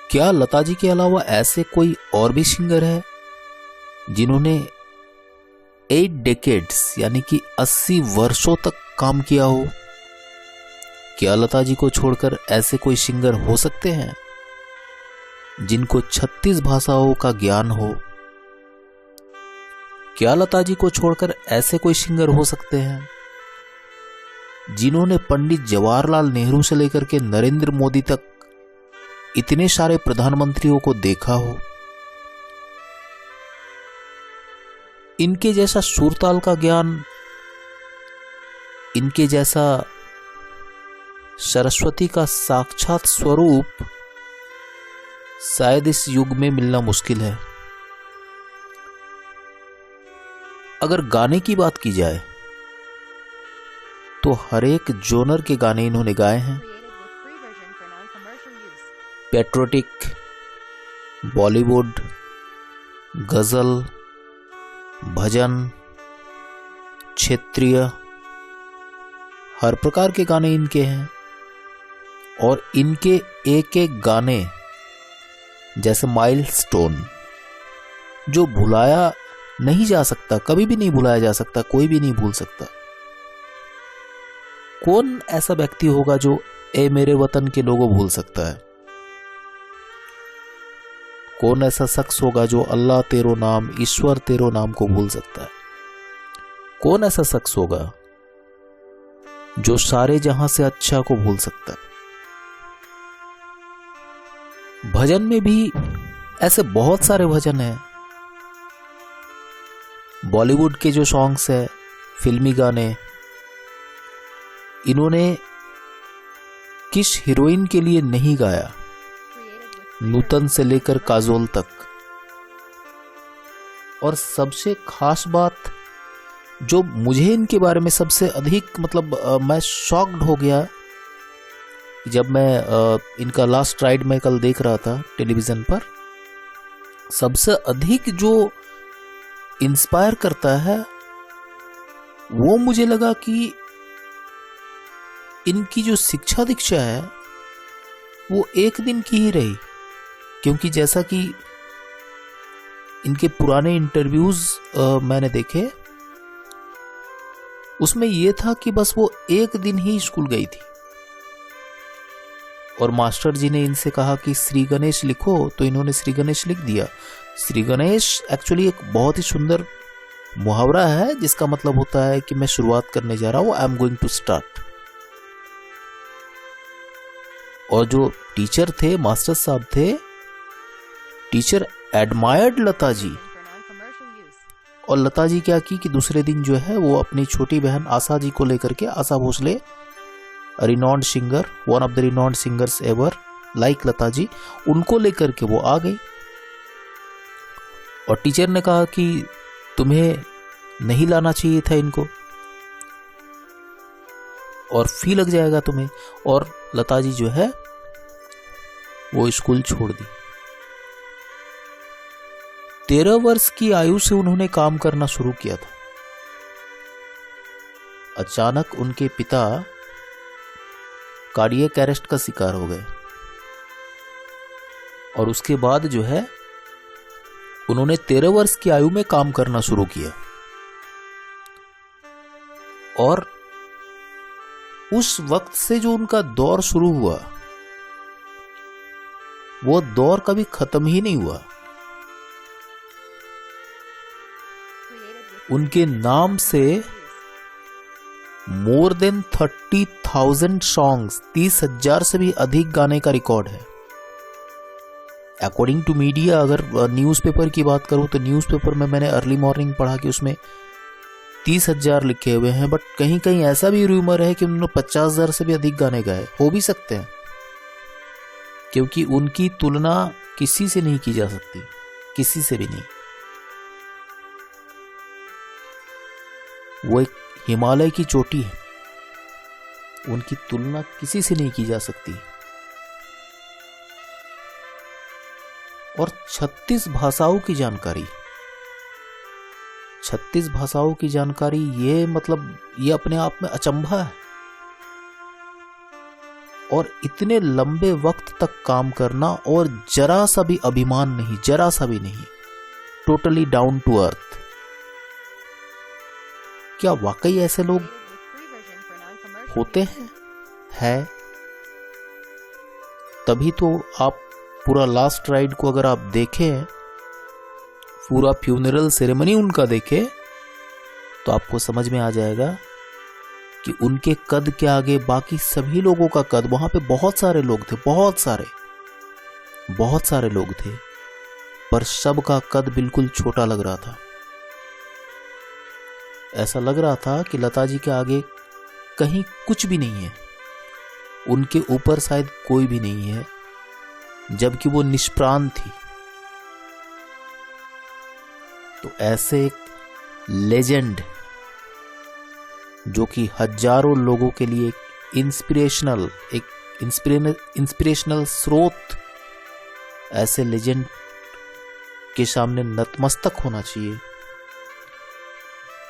क्या लता जी के अलावा ऐसे कोई और भी सिंगर है जिन्होंने 8 डेकेड्स यानी कि 80 वर्षों तक काम किया हो? क्या लता जी को छोड़कर ऐसे कोई सिंगर हो सकते हैं जिनको 36 भाषाओं का ज्ञान हो? क्या लता जी को छोड़कर ऐसे कोई सिंगर हो सकते हैं जिन्होंने पंडित जवाहरलाल नेहरू से लेकर के नरेंद्र मोदी तक इतने सारे प्रधानमंत्रियों को देखा हो? इनके जैसा सुरताल का ज्ञान, इनके जैसा सरस्वती का साक्षात स्वरूप शायद इस युग में मिलना मुश्किल है। अगर गाने की बात की जाए तो हर एक जोनर के गाने इन्होंने गाए हैं। पैट्रियोटिक, बॉलीवुड, गजल, भजन, क्षेत्रीय, हर प्रकार के गाने इनके हैं। और इनके एक एक गाने जैसे माइलस्टोन जो भुलाया नहीं जा सकता, कभी भी नहीं भुलाया जा सकता, कोई भी नहीं भूल सकता। कौन ऐसा व्यक्ति होगा जो ए मेरे वतन के लोगों भूल सकता है? कौन ऐसा शख्स होगा जो अल्लाह तेरो नाम, ईश्वर तेरो नाम को भूल सकता है? कौन ऐसा शख्स होगा जो सारे जहां से अच्छा को भूल सकता है? भजन में भी ऐसे बहुत सारे भजन हैं। बॉलीवुड के जो सॉन्ग्स है, फिल्मी गाने, इन्होंने किस हीरोइन के लिए नहीं गाया? नूतन से लेकर काजोल तक। और सबसे खास बात जो मुझे इनके बारे में सबसे अधिक मैं शॉक्ड हो गया जब मैं इनका लास्ट राइड में कल देख रहा था टेलीविजन पर। सबसे अधिक जो इंस्पायर करता है वो मुझे लगा कि इनकी जो शिक्षा दीक्षा है वो एक दिन की ही रही। क्योंकि जैसा कि इनके पुराने इंटरव्यूज मैंने देखे, उसमें यह था कि बस वो एक दिन ही स्कूल गई थी और मास्टर जी ने इनसे कहा कि श्री गणेश लिखो, तो इन्होंने श्री गणेश लिख दिया। श्री गणेश एक्चुअली एक बहुत ही सुंदर मुहावरा है जिसका मतलब होता है कि मैं शुरुआत करने जा रहा हूं, I am going to start. और जो टीचर थे, मास्टर साहब थे, टीचर एडमायर्ड लता जी। और लता जी क्या की कि दूसरे दिन जो है वो अपनी छोटी बहन आशा जी को लेकर के, Asha Bhosle, renowned singer, one of the renowned singers ever like Lata ji, उनको लेकर के वो आ गई। और टीचर ने कहा कि तुम्हें नहीं लाना चाहिए था इनको और फी लग जाएगा तुम्हें। और लता जी जो है वो स्कूल छोड़ दी। 13 वर्ष की आयु से उन्होंने काम करना शुरू किया था। अचानक उनके पिता कार्डियक अरेस्ट का शिकार हो गए और उसके बाद जो है उन्होंने 13 वर्ष की आयु में काम करना शुरू किया। और उस वक्त से जो उनका दौर शुरू हुआ वो दौर कभी खत्म ही नहीं हुआ। उनके नाम से मोर देन 30,000 सॉन्ग्स, 30,000 से भी अधिक गाने का रिकॉर्ड है। अकॉर्डिंग टू मीडिया, अगर न्यूज़पेपर की बात करूं तो न्यूज़पेपर में मैंने अर्ली मॉर्निंग पढ़ा कि उसमें 30,000 लिखे हुए हैं, बट कहीं कहीं ऐसा भी रूमर है कि उन्होंने 50,000 से भी अधिक गाने गाए। हो भी सकते हैं क्योंकि उनकी तुलना किसी से नहीं की जा सकती, किसी से भी नहीं। वो एक हिमालय की चोटी है, उनकी तुलना किसी से नहीं की जा सकती। और 36 भाषाओं की जानकारी, 36 भाषाओं की जानकारी, ये अपने आप में अचंभा है। और इतने लंबे वक्त तक काम करना और जरा सा भी अभिमान नहीं, जरा सा भी नहीं, टोटली डाउन टू अर्थ। क्या वाकई ऐसे लोग होते हैं? है। तभी तो आप पूरा लास्ट राइड को अगर आप देखें, पूरा फ्यूनरल सेरेमनी उनका देखें, तो आपको समझ में आ जाएगा कि उनके कद के आगे बाकी सभी लोगों का कद, वहां पे बहुत सारे लोग थे, बहुत सारे लोग थे, पर सबका कद बिल्कुल छोटा लग रहा था। ऐसा लग रहा था कि लता जी के आगे कहीं कुछ भी नहीं है, उनके ऊपर शायद कोई भी नहीं है, जबकि वो निष्प्राण थी। तो ऐसे एक लेजेंड, जो कि हजारों लोगों के लिए एक इंस्पिरेशनल स्रोत, ऐसे लेजेंड के सामने नतमस्तक होना चाहिए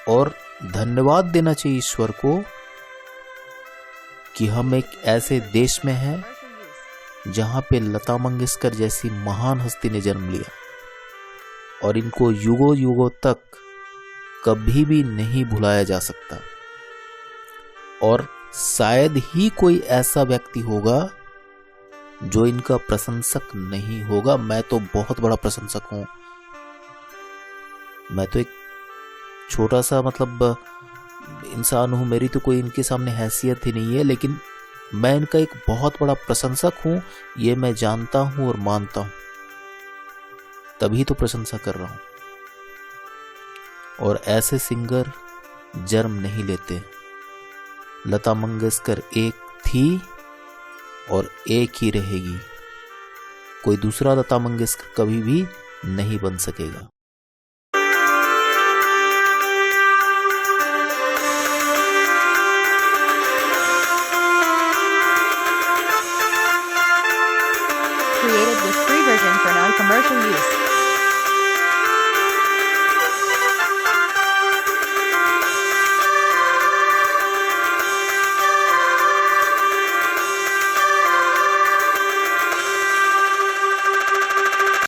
और धन्यवाद देना चाहिए ईश्वर को कि हम एक ऐसे देश में हैं जहां पे लता मंगेशकर जैसी महान हस्ती ने जन्म लिया और इनको युगों युगों तक कभी भी नहीं भुलाया जा सकता। और शायद ही कोई ऐसा व्यक्ति होगा जो इनका प्रशंसक नहीं होगा। मैं तो बहुत बड़ा प्रशंसक हूं। मैं तो एक छोटा सा इंसान हूं, मेरी तो कोई इनके सामने हैसियत ही नहीं है, लेकिन मैं इनका एक बहुत बड़ा प्रशंसक हूं, ये मैं जानता हूं और मानता हूं, तभी तो प्रशंसा कर रहा हूं। और ऐसे सिंगर जन्म नहीं लेते। लता मंगेशकर एक थी और एक ही रहेगी, कोई दूसरा लता मंगेशकर कभी भी नहीं बन सकेगा। Created with free version for non-commercial use.